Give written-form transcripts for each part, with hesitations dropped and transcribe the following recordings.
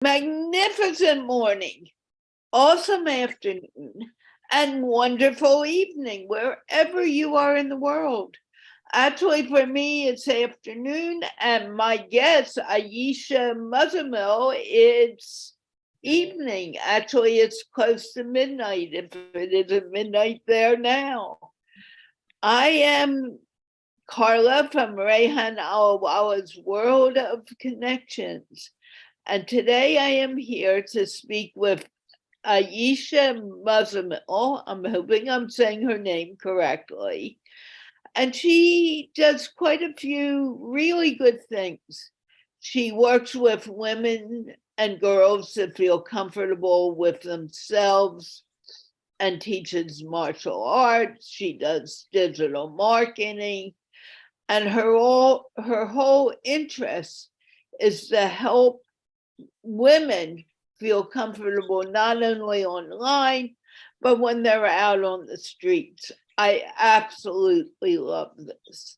Magnificent morning, awesome afternoon, and wonderful evening, wherever you are in the world. Actually, for me, it's afternoon, and my guest, Ayeesha Muzammil, it's evening. Actually, it's close to midnight, if it isn't midnight there now. I am Carla from Rehan, Allahwala's World of Connections. And today I am here to speak with Ayeesha Muzammil. I'm hoping I'm saying her name correctly. And she does quite a few really good things. She works with women and girls to feel comfortable with themselves and teaches martial arts. She does digital marketing. And her whole interest is to help women feel comfortable not only online, but when they're out on the streets. I absolutely love this.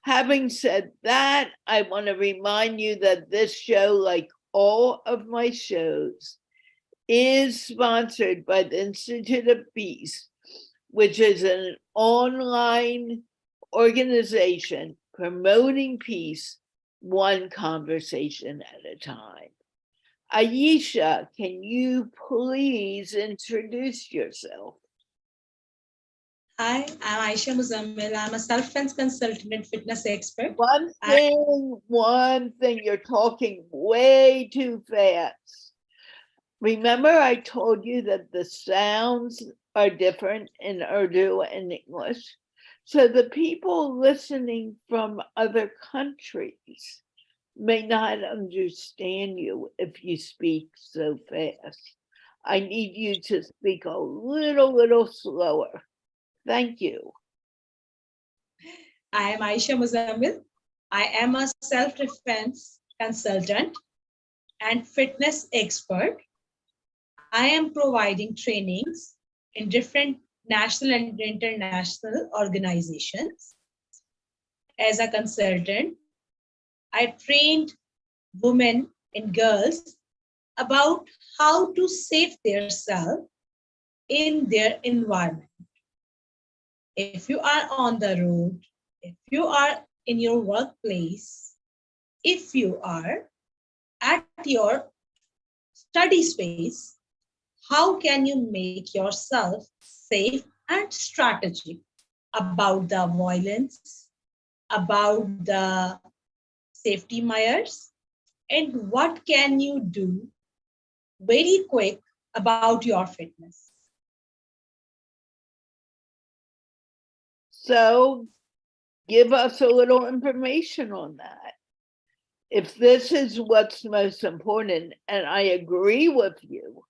Having said that, I want to remind you that this show, like all of my shows, is sponsored by the Institute of Peace, which is an online organization promoting peace one conversation at a time. Ayeesha, can you please introduce yourself? Hi, I'm Ayeesha Muzammil. I'm a self-defense consultant and fitness expert. One thing, you're talking way too fast. Remember, I told you that the sounds are different in Urdu and English. So the people listening from other countries may not understand you if you speak so fast. I need you to speak a little slower. Thank you. I am Ayeesha Muzammil. I am a self-defense consultant and fitness expert. I am providing trainings in different national and international organizations. As a consultant, I trained women and girls about how to save themselves in their environment. If you are on the road, if you are in your workplace, if you are at your study space, how can you make yourself safe and strategic about the violence, about the safety measures, and what can you do very quick about your fitness? So give us a little information on that. If this is what's most important, and I agree with you,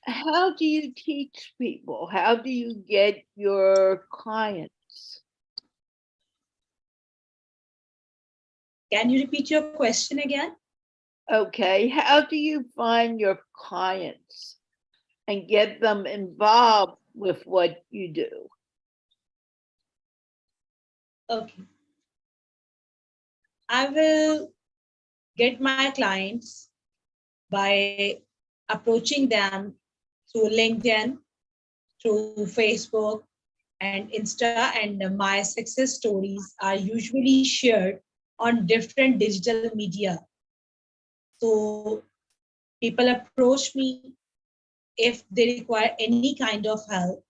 how do you teach people? How do you get your clients? Can you repeat your question again? Okay, how do you find your clients and get them involved with what you do? Okay. I will get my clients by approaching them through LinkedIn, through Facebook and Insta, and my success stories are usually shared on different digital media. So people approach me if they require any kind of help,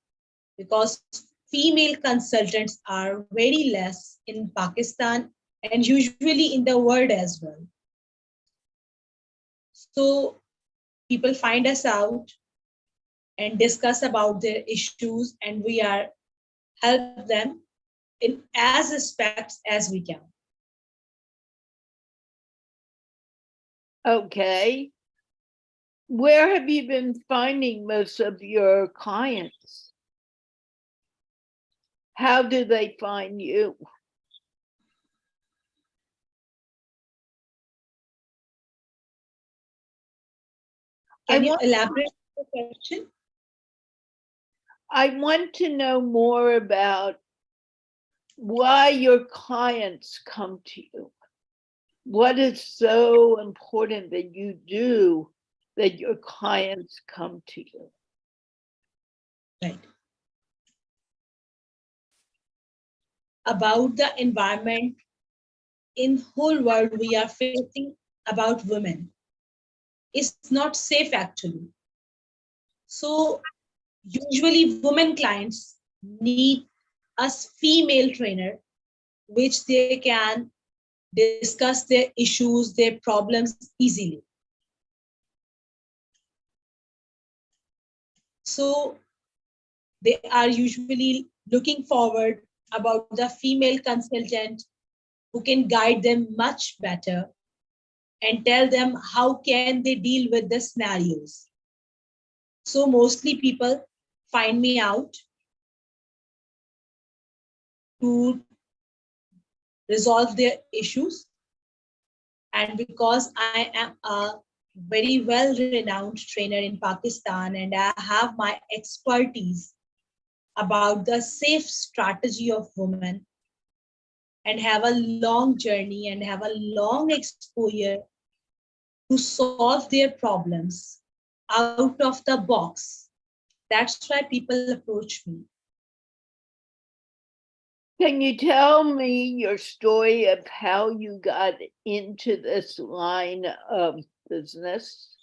because female consultants are very less in Pakistan and usually in the world as well. So people find us out and discuss about their issues, and we are help them in as aspects as we can. Okay. Where have you been finding most of your clients? How do they find you? Can you elaborate the question? I want to know more about why your clients come to you. What is so important that you do that your clients come to you? Right. About the environment in whole world we are facing about women is not safe actually. So usually women clients need a female trainer which they can discuss their issues, their problems easily. So they are usually looking forward about the female consultant who can guide them much better and tell them how can they deal with the scenarios. So mostly people find me out to resolve their issues. And because I am a very well renowned trainer in Pakistan and I have my expertise about the safe strategy of women and have a long journey and have a long exposure to solve their problems out of the box. That's why people approach me. Can you tell me your story of how you got into this line of business?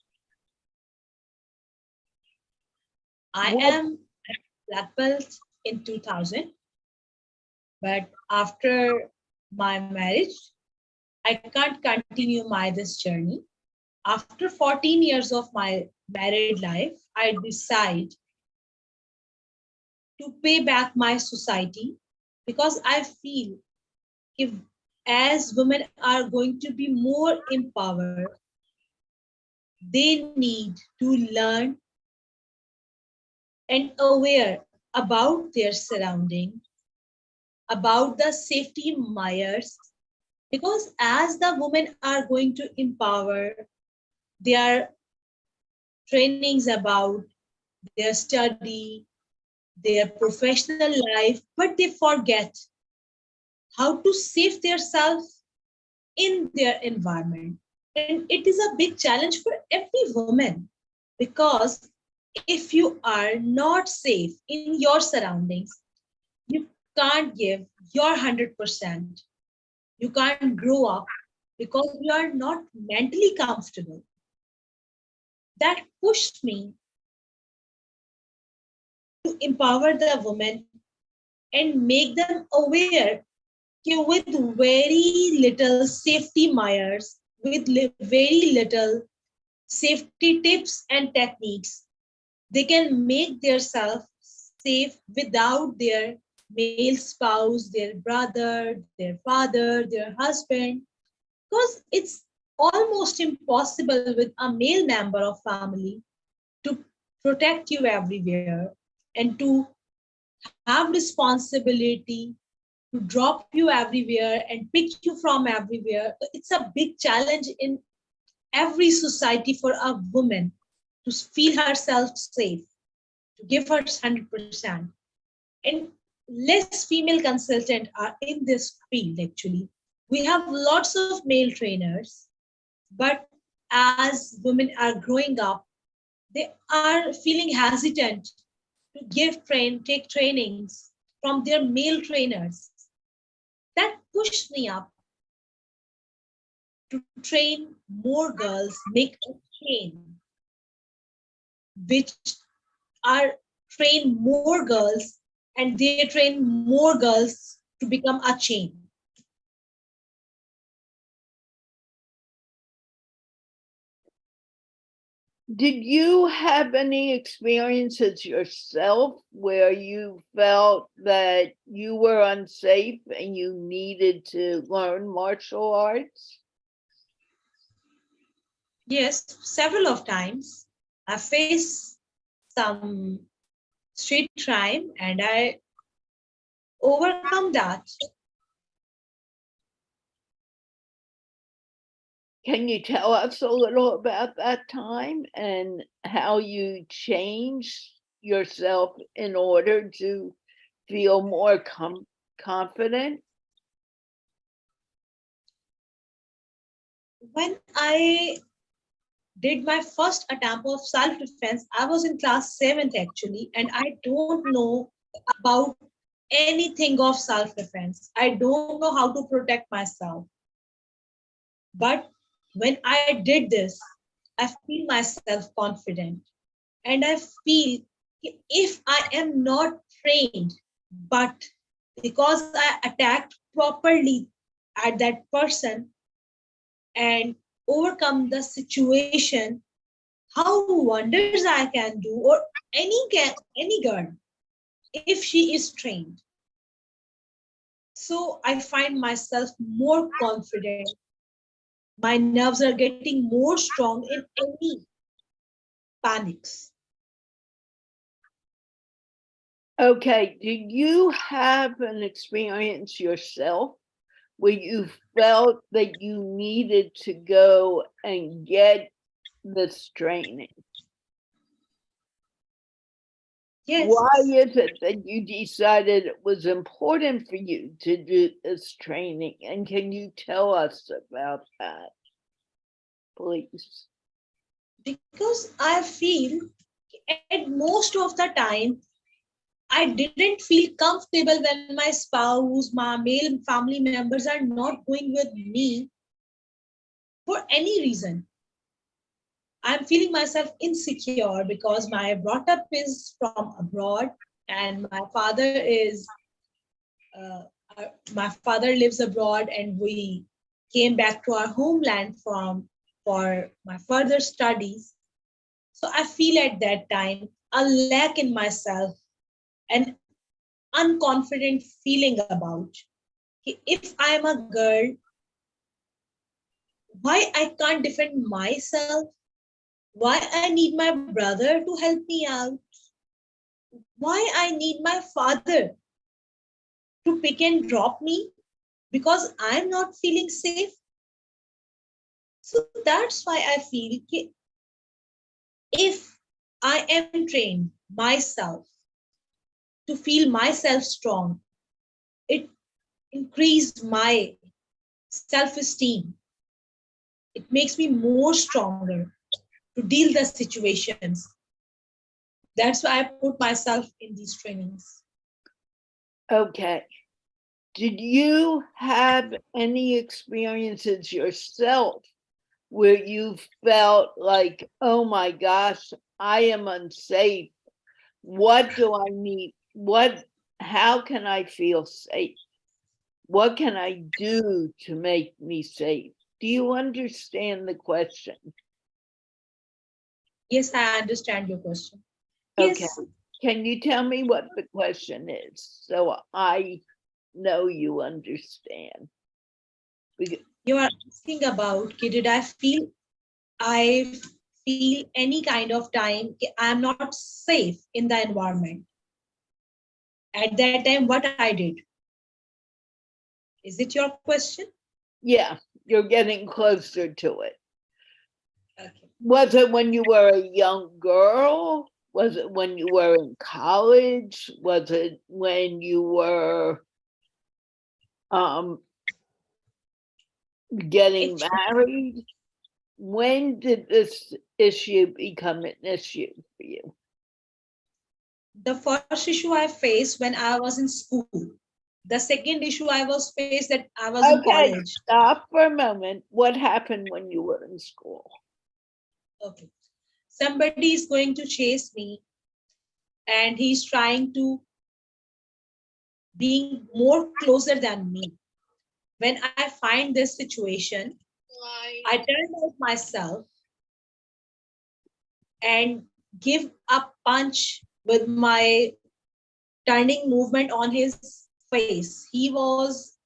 I am a black belt in 2000, but after my marriage, I can't continue this journey. After 14 years of my married life, I decide to pay back my society because I feel if as women are going to be more empowered, they need to learn and aware about their surrounding, about the safety measures, because as the women are going to empower, their trainings about their study, their professional life, but they forget how to save themselves in their environment. And it is a big challenge for every woman because if you are not safe in your surroundings, you can't give your 100%. You can't grow up because you are not mentally comfortable. That pushed me to empower the women and make them aware with very little safety measures, with very little safety tips and techniques, they can make themselves safe without their male spouse, their brother, their father, their husband, because it's almost impossible with a male member of family to protect you everywhere and to have responsibility to drop you everywhere and pick you from everywhere. It's a big challenge in every society for a woman to feel herself safe, to give her 100%. And less female consultants are in this field actually. We have lots of male trainers, but as women are growing up, they are feeling hesitant to take trainings from their male trainers. That pushed me up to train more girls, make a chain, which are train more girls and they train more girls to become a chain. Did you have any experiences yourself where you felt that you were unsafe and you needed to learn martial arts? Yes, several of times I faced some street crime and I overcome that. Can you tell us a little about that time and how you changed yourself in order to feel more confident? When I did my first attempt of self-defense, I was in class 7th actually, and I don't know about anything of self-defense. I don't know how to protect myself. But when I did this, I feel myself confident. And I feel if I am not trained, but because I attacked properly at that person and overcome the situation, how wonders I can do, or any girl, if she is trained. So I find myself more confident. My nerves are getting more strong in any panics. Okay, did you have an experience yourself where you felt that you needed to go and get this training? Yes. Why is it that you decided it was important for you to do this training? And can you tell us about that, please? Because I feel at most of the time I didn't feel comfortable when my spouse, my male family members are not going with me for any reason. I'm feeling myself insecure because my brought up is from abroad and uh, my father lives abroad, and we came back to our homeland for my further studies. So I feel at that time a lack in myself, an unconfident feeling about if I'm a girl, why I can't defend myself, why I need my brother to help me out, why I need my father to pick and drop me because I'm not feeling safe. So that's why I feel if I am trained myself to feel myself strong, it increased my self-esteem. It makes me more stronger to deal the situations. That's why I put myself in these trainings. Okay. Did you have any experiences yourself where you felt like, oh my gosh, I am unsafe? What do I need? How can I feel safe? What can I do to make me safe? Do you understand the question? Yes, I understand your question. Okay. Yes, Can you tell me what the question is so I know you understand? you are asking about did I feel any kind of time I'm not safe in the environment. At that time, what I did. Is it your question? Yeah, you're getting closer to it. Okay. Was it when you were a young girl? Was it when you were in college? Was it when you were um, getting married? When did this issue become an issue for you? The first issue I faced when I was in school. The second issue I was faced that I was in Okay, college. stop for a moment. What happened when you were in school? Okay. Somebody is going to chase me and he's trying to being more closer than me. When I find this situation, I turn out myself and give a punch with my turning movement on his face. He was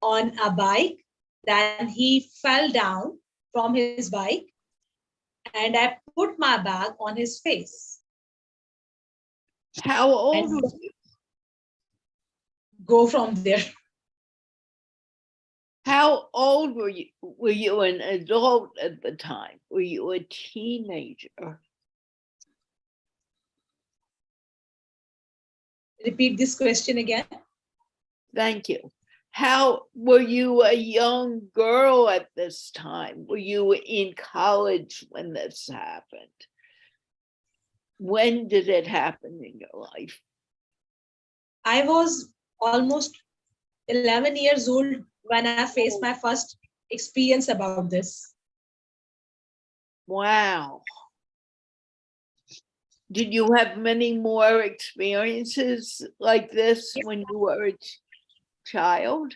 on a bike, then he fell down from his bike, and I put my bag on his face. How old And were you? go from there. How old were you? Were you an adult at the time? Were you a teenager? Repeat this question again. Thank you. How were you a young girl at this time? Were you in college when this happened? When did it happen in your life? I was almost 11 years old when I faced my first experience about this. Wow. Did you have many more experiences like this when you were a child?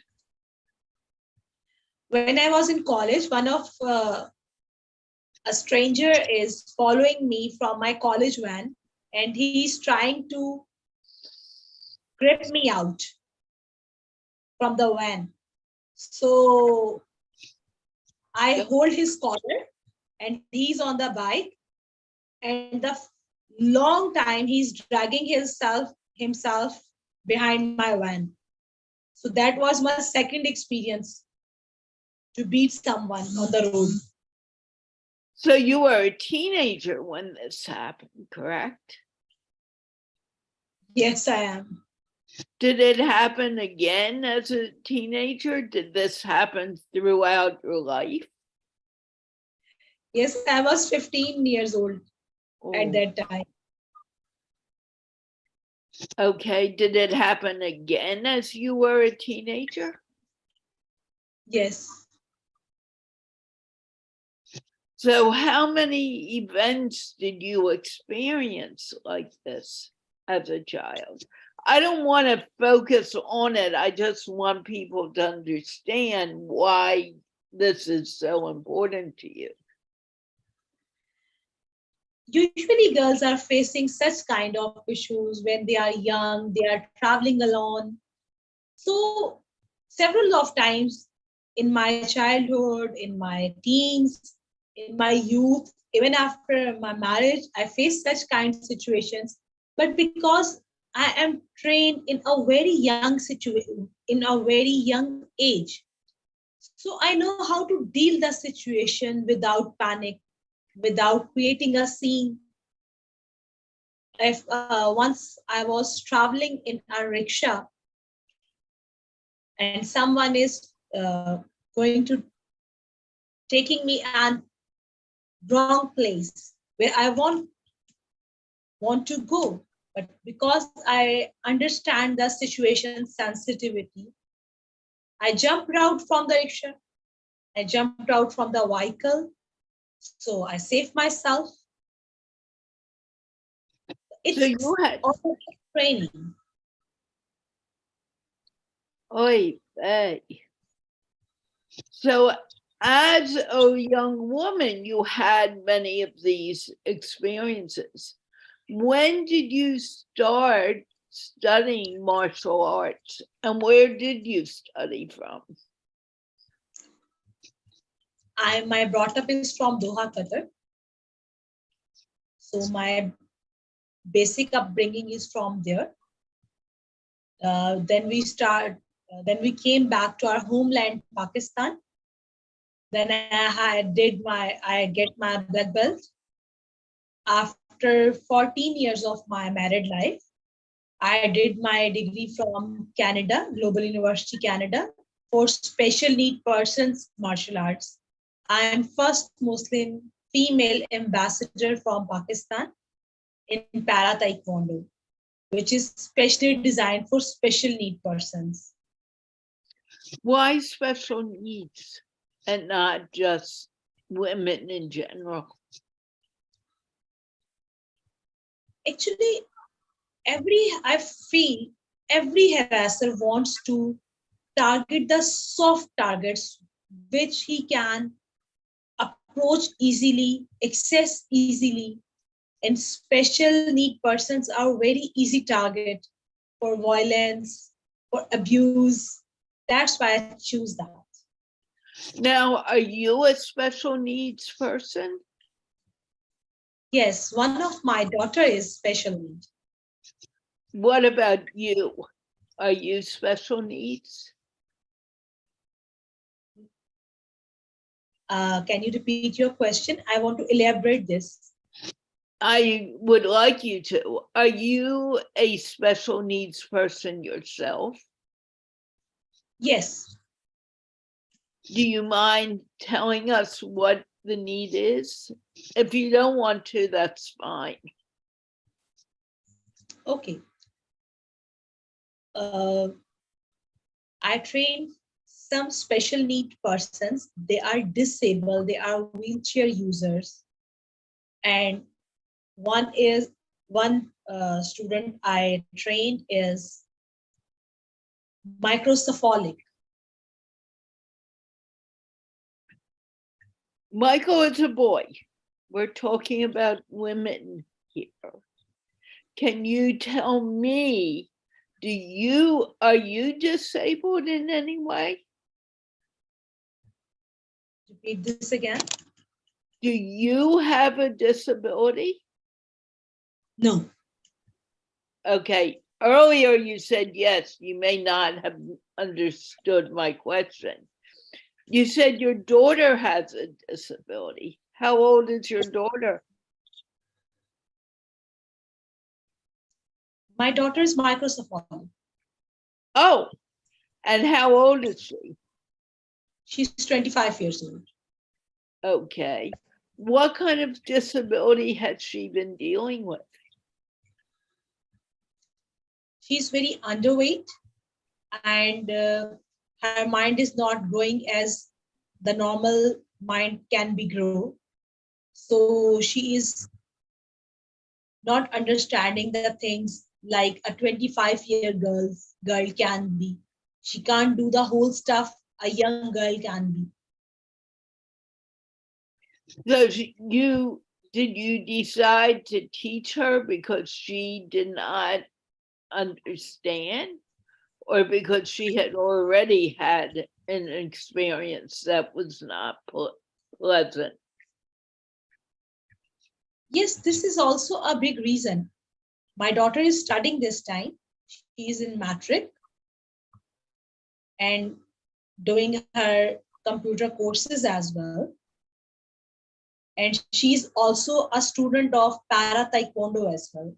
When I was in college, one of a stranger is following me from my college van, and he's trying to grip me out from the van. So I hold his collar, and he's on the bike, and the long time he's dragging himself behind my van. So that was my second experience to beat someone on the road. So you were a teenager when this happened, correct? Yes, I am. Did it happen again as a teenager? Did this happen throughout your life? Yes, I was 15 years old at that time. Okay, did it happen again as you were a teenager? Yes. So how many events did you experience like this as a child? I don't want to focus on it. I just want people to understand why this is so important to you. Usually girls are facing such kind of issues when they are young, they are traveling alone. So several of times in my childhood, in my teens, in my youth, even after my marriage, I faced such kind of situations. But because I am trained in a very young situation, in a very young age, so I know how to deal the situation without panic, without creating a scene. If once I was traveling in a rickshaw and someone is going to taking me an wrong place where I want to go, but because I understand the situation sensitivity, I jumped out from the rickshaw. I jumped out from the vehicle, so I saved myself. It's So you had training. Oy vey. So as a young woman, you had many of these experiences. When did you start studying martial arts, and where did you study from? My brought up is from Doha, Qatar. So my basic upbringing is from there. Then we came back to our homeland, Pakistan. Then I get my black belt. After 14 years of my married life, I did my degree from Canada, Global University Canada, for special need persons martial arts. I am first Muslim female ambassador from Pakistan in Para Taekwondo, which is specially designed for special need persons. Why special needs and not just women in general? Actually, I feel every harasser wants to target the soft targets which he can approach easily, access easily, and special need persons are very easy target for violence, for abuse. That's why I choose that. Now, are you a special needs person? Yes, one of my daughter is special need. What about you? Are you special needs? Can you repeat your question? I want to elaborate this. I would like you to. Are you a special needs person yourself? Yes. Do you mind telling us what the need is? If you don't want to, that's fine. Okay. I train some special need persons. They are disabled, they are wheelchair users. And one student I trained is microcephalic. Michael is a boy. We're talking about women here. Can you tell me, are you disabled in any way? Repeat this again. Do you have a disability? No. Okay. Earlier you said yes. You may not have understood my question. You said your daughter has a disability. How old is your daughter? My daughter is microcephalic. Oh, and how old is she? She's 25 years old. Okay. What kind of disability has she been dealing with? She's very underweight, and her mind is not growing as the normal mind can be grow. So she is not understanding the things like a 25-year girl can be. She can't do the whole stuff a young girl can be. So did you decide to teach her because she did not understand, or because she had already had an experience that was not pleasant? Yes, this is also a big reason. My daughter is studying this time. She is in matric and doing her computer courses as well. And she's also a student of para taekwondo as well.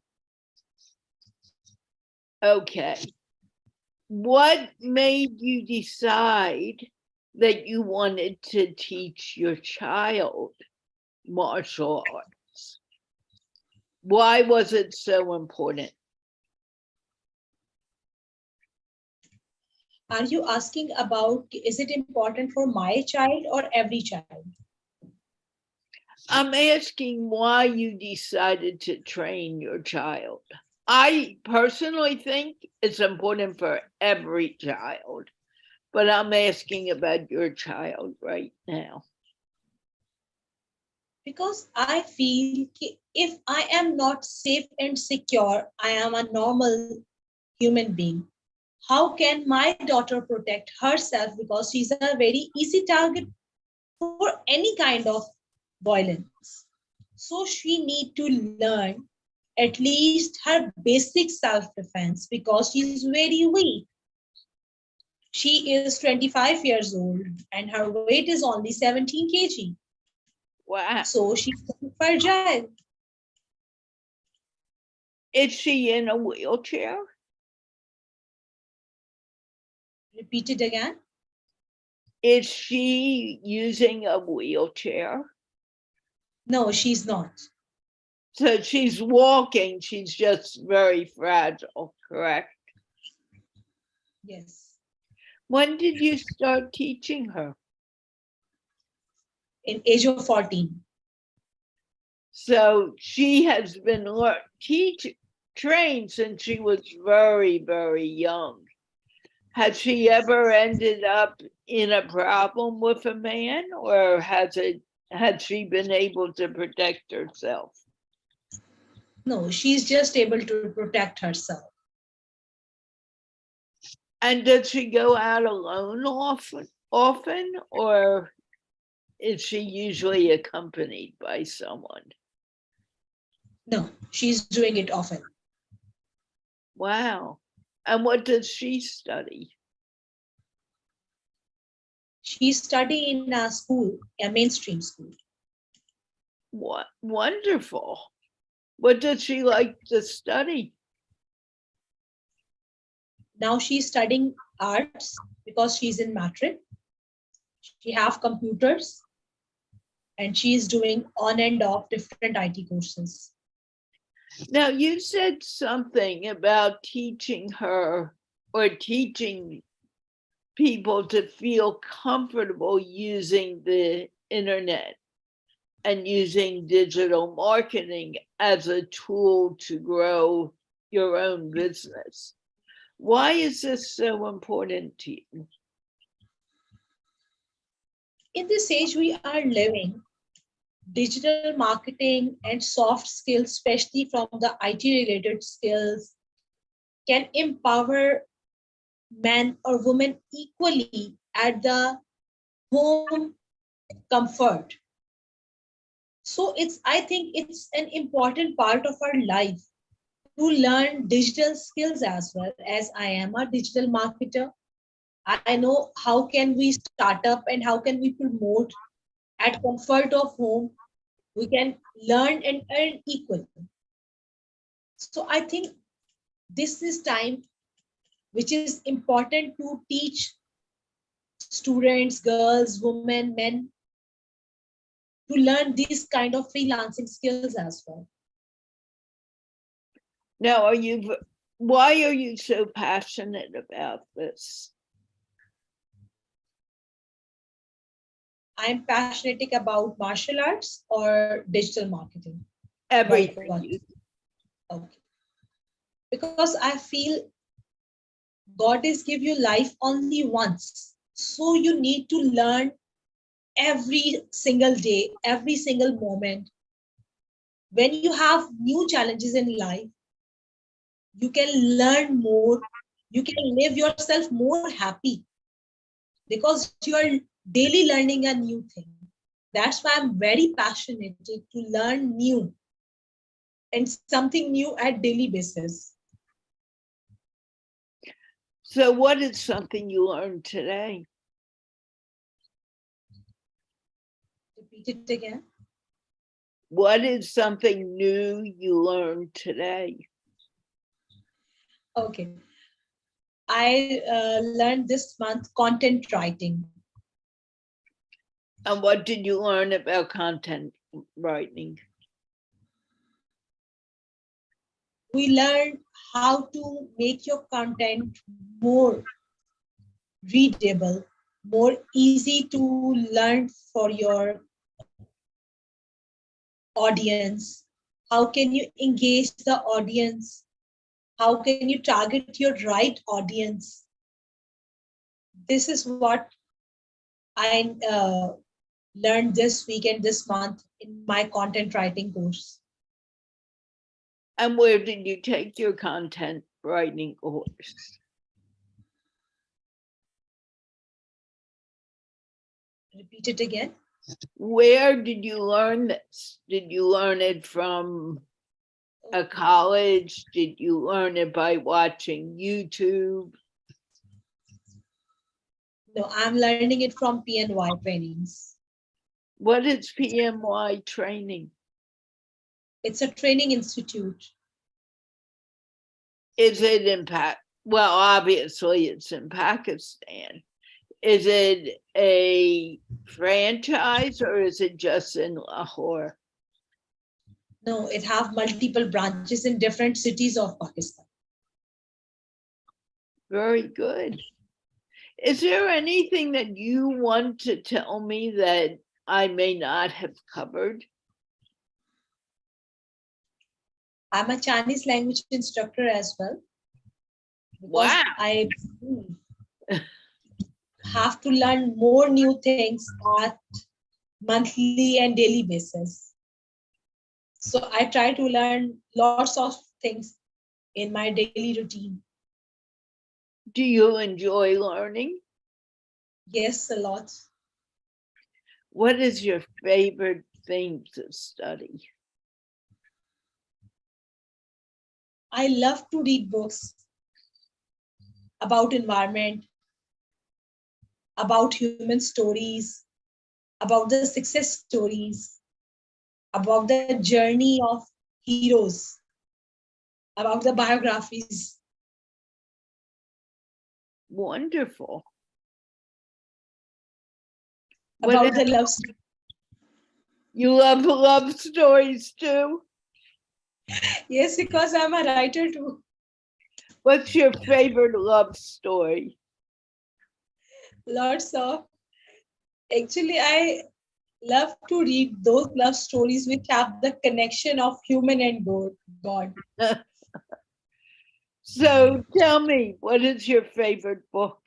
Okay. What made you decide that you wanted to teach your child martial arts? Why was it so important? Are you asking about, is it important for my child or every child? I'm asking why you decided to train your child. I personally think it's important for every child, but I'm asking about your child right now. Because I feel if I am not safe and secure, I am a normal human being. How can my daughter protect herself? Because she's a very easy target for any kind of violence. So she need to learn at least her basic self-defense because she's very weak. She is 25 years old and her weight is only 17 kg. Wow. So she's fragile. Is she in a wheelchair? Repeat it again. Is she using a wheelchair? No, she's not. So she's walking, she's just very fragile, correct? Yes. When did you start teaching her? In age of 14. So she has been trained since she was very, very young. Has she ever ended up in a problem with a man, or had she been able to protect herself? No, she's just able to protect herself. And does she go out alone often, or is she usually accompanied by someone? No, she's doing it often. Wow. And what does she study? She's studying in a school, a mainstream school. What wonderful. What does she like to study? Now she's studying arts because she's in matric. She have computers and she is doing on and off different IT courses. Now, you said something about teaching her or teaching people to feel comfortable using the internet and using digital marketing as a tool to grow your own business. Why is this so important to you? In this age we are living, digital marketing and soft skills, especially from the IT related skills, can empower men or women equally at the home comfort. So I think it's an important part of our life to learn digital skills as well. As I am a digital marketer, I know how can we start up and how can we promote at comfort of home. We can learn and earn equally. So I think this is time which is important to teach students, girls, women, men to learn these kind of freelancing skills as well. Now, why are you so passionate about this? I'm passionate about martial arts or digital marketing. Everything. Okay. Because I feel God is give you life only once. So you need to learn every single day, every single moment. When you have new challenges in life, you can learn more. You can live yourself more happy because you are daily learning a new thing. That's why I'm very passionate to learn new and something new at daily basis. So what is something you learned today? Repeat it again. What is something new you learned today? Okay. I learned this month content writing. And what did you learn about content writing? We learned how to make your content more readable, more easy to learn for your audience. How can you engage the audience? How can you target your right audience? This is what I learned this week and this month in my content writing course. And where did you take your content writing course? Repeat it again. Where did you learn this? Did you learn it from a college? Did you learn it by watching YouTube? No, I'm learning it from PNY trainings. What is PMY training? It's a training institute. Is it in well, obviously it's in Pakistan. Is it a franchise or is it just in Lahore? No, it have multiple branches in different cities of Pakistan. Very good. Is there anything that you want to tell me that I may not have covered? I'm a Chinese language instructor as well. Wow. I have to learn more new things at monthly and daily basis. So I try to learn lots of things in my daily routine. Do you enjoy learning? Yes, a lot. What is your favorite thing to study? I love to read books about environment, about human stories, about the success stories, about the journey of heroes, about the biographies. Wonderful. What About the else? love story. You love love stories too? Yes, because I'm a writer too. What's your favorite love story? Lots of. Actually, I love to read those love stories which have the connection of human and God. So tell me, what is your favorite book?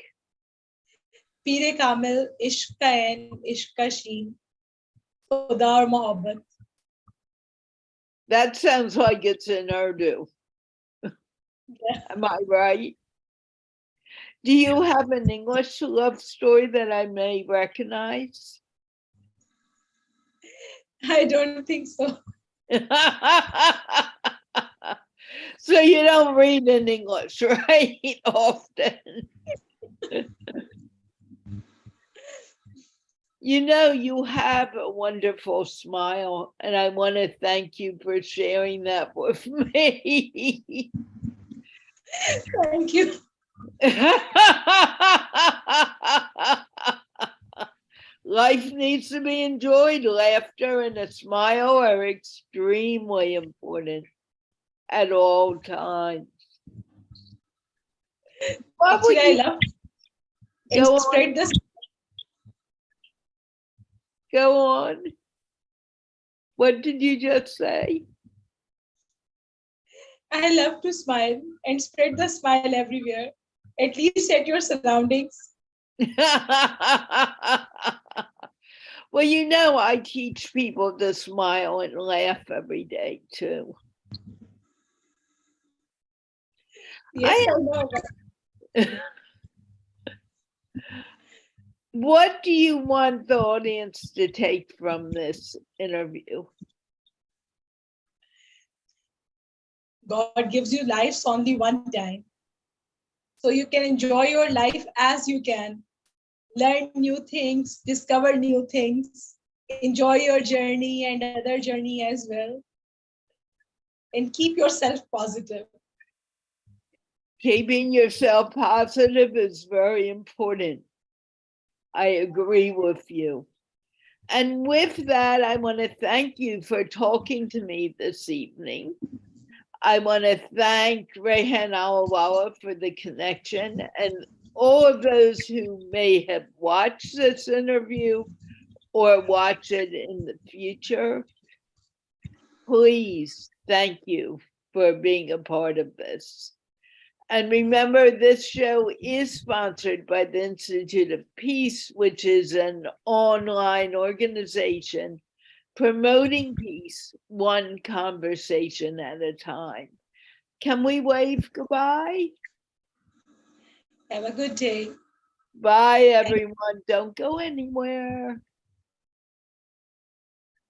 Pire Kamil, Ishq ka Ain, Ishq ka Sheen, Khuda aur Mohabbat. That sounds like it's in Urdu. Am I right? Do you have an English love story that I may recognize? I don't think so. So you don't read in English, right? Often. You know, you have a wonderful smile, and I want to thank you for sharing that with me. Thank you. Life needs to be enjoyed. Laughter and a smile are extremely important at all times. What would Actually, I you love and go spread on? this. Go on. What did you just say? I love to smile and spread the smile everywhere, at least at your surroundings. Well, you know, I teach people to smile and laugh every day too. Yes, I know. What do you want the audience to take from this interview? God gives you lives only one time. So you can enjoy your life as you can. Learn new things, discover new things, enjoy your journey and other journey as well. And keep yourself positive. Keeping yourself positive is very important. I agree with you. And with that, I want to thank you for talking to me this evening. I want to thank Rehan Allahwala for the connection and all of those who may have watched this interview or watch it in the future. Please, thank you for being a part of this. And remember, this show is sponsored by the Institute of Peace, which is an online organization promoting peace, one conversation at a time. Can we wave goodbye? Have a good day. Bye, everyone. Don't go anywhere.